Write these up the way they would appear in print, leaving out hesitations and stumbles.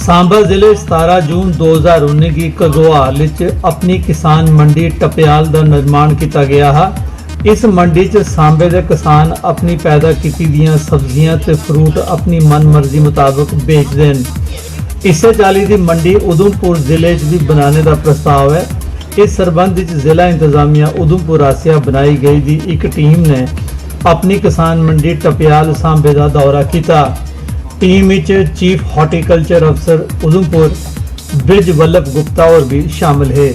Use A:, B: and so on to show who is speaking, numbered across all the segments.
A: सांबा जिले 17 जून 2019 की घगवाल विच अपनी किसान मंडी टप्याल का निर्माण किया गया है। इस मंडी च सांबे दे किसान अपनी पैदा कीती दियां सब्जियां ते फ्रूट अपनी मन मर्जी मुताबिक बेचते हैं। इसे चाली की मंडी उधमपुर जिले च भी बनाने का प्रस्ताव है। इस संबंध में जिला इंतजामिया उधमपुर आसिया बनाई गई दी एक टीम ने अपनी किसान मंडी टप्याल सांबे का दौरा किया। टीम में चीफ हॉर्टिकल्चर अफसर उधमपुर ब्रिज वल्लभ गुप्ता और भी शामिल है।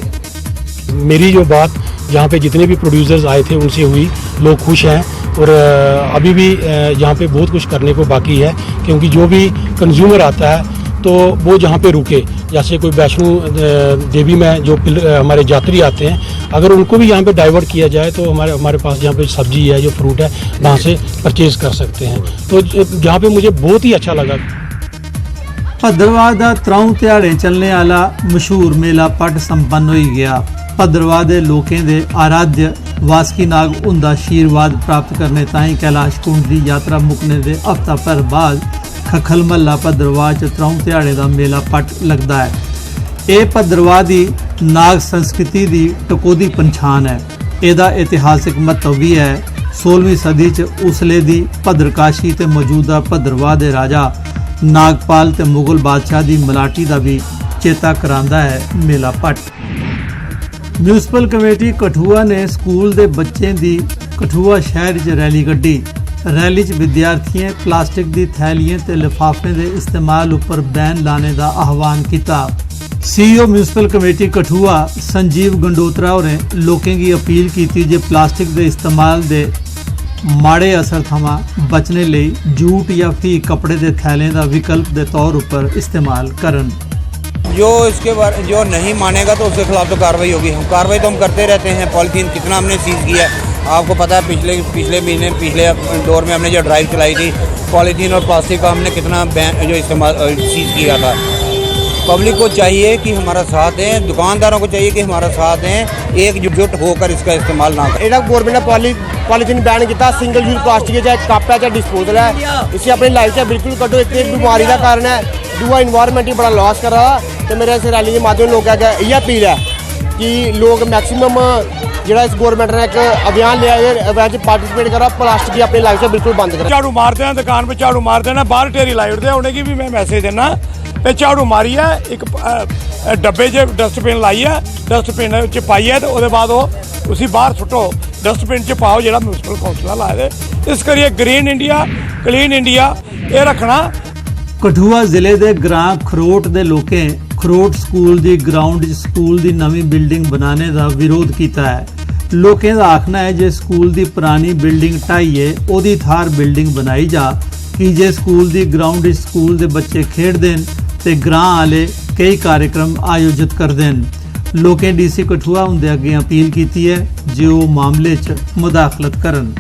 B: मेरी जो बात यहाँ पे जितने भी प्रोड्यूसर्स आए थे उनसे हुई, लोग खुश हैं और अभी भी यहाँ पे बहुत कुछ करने को बाकी है, क्योंकि जो भी कंज्यूमर आता है तो वो जहाँ पे रुके, जैसे कोई वैष्णो देवी में जो हमारे यात्री आते हैं, अगर उनको भी यहाँ पे डाइवर्ट किया जाए तो हमारे पास यहाँ पे सब्जी है, जो फ्रूट है, वहाँ से परचेज कर सकते हैं। तो यहाँ पे मुझे बहुत ही अच्छा लगा।
A: भद्रवाह का त्रौं ध्याड़े चलने वाला मशहूर मेला पट संपन्न हो गया। भद्रवाह के लोगों के आराध्य वासकी नाग उनका आशीर्वाद प्राप्त करने ताईं कैलाश कुंड की यात्रा मुकने के हफ्ता भर बाद खखल महला भद्रवाह च त्रौं ध्याड़े का मेला पट लगता है। ये भद्रवाह की नाग संस्कृति की टकोदी पछाण है। इसका इतिहासिक महत्व भी है। 16वीं सदी च उसले दी भद्रकाशी ते मौजूदा भद्रवाह के राजा नागपाल ते मुगल बादशाह की मलाटी का भी चेता करांदा है मेला पट। म्यूनसिपल कमेटी कठुआ ने स्कूल के बच्चों की कठुआ शहर च रैली कड्ढी। रैली च विद्यार्थियों प्लास्टिक की थैलियां ते लिफाफे के इस्तेमाल उपर बैन लाने का आह्वान किया। CEO municipal committee Kathua Sanjeev Gandotra होरें लोगों की अपील की जे प्लास्टिक के इस्तेमाल के माड़े असर थमां बचने लई जूट या फी कपड़े के थैले का विकल्प के तौर पर इस्तेमाल करन।
C: जो नहीं मानेगा तो उसके खिलाफ तो कार्रवाई होगी। हम कार्रवाई तो हम करते रहते हैं। पॉलीथीन कितना हमने सीज किया है, आपको पता है। पिछले महीने पिछले दौर में हमने जो ड्राइव चलाई थी, पॉलीथीन और प्लास्टिक का हमने कितना जो इस्तेमाल सीज किया था। पब्लिक को चाहिए कि हमारा साथ दें, दुकानदारों को चाहिए कि हमारा साथ दें, एकजुट होकर इसका इस्तेमाल ना करें।
D: गवर्नमेंट ने पॉलीथीन बैन किया। सिंगल यूज प्लास्टिक चाहे कप है चाहे डिस्पोजल है, इसे अपनी लाइफ से बिल्कुल कटो। एक बीमारी का कारण है, दूसरा इन्वायरमेंट ही बड़ा लॉस कर रहा है। तो मेरे इस रैली के माध्यम लोगों का यही अपील है कि लोग मैक्सिमम जो इस गवर्नमेंट ने एक अभियान लिया है, अभियान पार्टिसिपेट करा, प्लास्टिक की अपनी लाइफ से बिल्कुल बंद करें।
E: झाड़ू मारते हैं, दुकान पे झाड़ू मारते हैं, बाहर ढेरी लाई उठते हैं। उन्हें की भी मैं मैसेज देना पे झाड़ू मारी है, एक डब्बे च डस्टबिन लाई है, डस्टबिन च पाई है, तो उसके बाद उसी बाहर सुट्टो, डस्टबिन च पाओ जो म्यूनसिपल कौंसल लाए दे। इस करिए ग्रीन इंडिया क्लीन इंडिया ये रखना।
A: कठुआ जिले के ग्रां खरोट के लोगों खरोट स्कूल की ग्राउंड स्कूल की नवी बिल्डिंग बनाने का विरोध किया है। लोगों का आखना है जे स्कूल की पुरानी बिल्डिंग ढाईए उहदी थार बिल्डिंग बनाई जा कि जे स्कूल की ग्राउंड स्कूल के बच्चे खेडदे ते ग्रां वाले कई कार्यक्रम आयोजित करते हैं। लोगों डीसी कठुआ उनके अगे अपील की है जे वो मामले च मुदाखलत करन।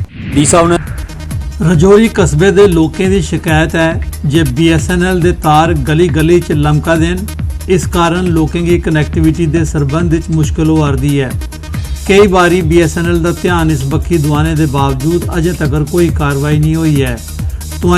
A: रजौरी कस्बे के लोगों की शिकायत है जे BSNL के तार गली गली च लमका देन। इस कारण लोगों की कनैक्टिविटी के संबंध मुश्किल हो रही है। कई बारी BSNL का ध्यान इस बखी दुआने के बावजूद अजे तक कोई कार्रवाई नहीं हुई है। तो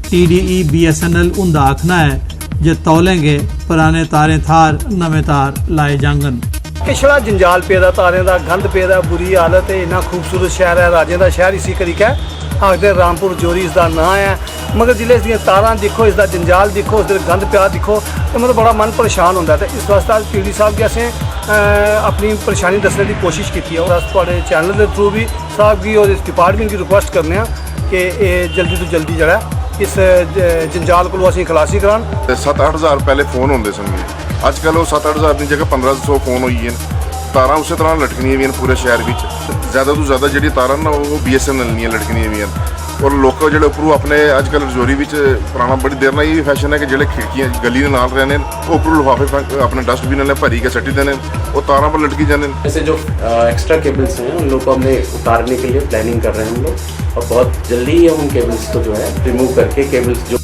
A: TDE BSNL उनका आखना है जे तौलेंगे पुराने तारे थार नवे तार लाए जांगन।
F: पिछड़ा जंजाल पेदा, तारें का गंद पेदा, बुरी हालत है। इन्ना खूबसूरत शहर है, राजें का शहर इसी करी है। आखते रामपुर जोरी इसका नाम है, मगर जिले इसदियां तारां दिखो, इसका जंजाल दिखो, उस गंद प्या दिखो, तो मतलब बड़ा मन परेशान होता है। तो इस वास्ते आज PD साहब की असें अपनी परेशानी दसने की कोशिश की है। और अस थोड़े चैनल के थ्रू भी साहब की और इस डिपार्टमेंट की रिक्वेस्ट करने कि जल्दी तो जल्दी जरा इस जंजाल को असीं खलासी करान।
G: 7-8 हज़ार पहले फोन होंगे सन, अजकल वो 7-8 हज़ार की जगह 1500 फोन हुई है। तारा उस तरह लटकनियां भी पूरे शहर में। ज़्यादा तो ज़्यादा जी तारा ना वो BSNL दी लटकनियां भी हैं। और लोग जो उपरों अपने अजकल रजौरी में पुराना बड़ी देर ना ये फैशन है कि जो खिड़कियाँ गली के नाल रहने वो उपरों लिफाफे अपने डस्टबिन ने भरी के सट्टी देने, वो तारा पर लटकी जाने।
H: ऐसे जो एक्स्ट्रा केबल्स हैं उन लोग को हमने उतारने के लिए प्लानिंग कर रहे हैं हम लोग, और बहुत जल्दी ही हम उन केबल्स को जो है रिमूव करके केबल्स जो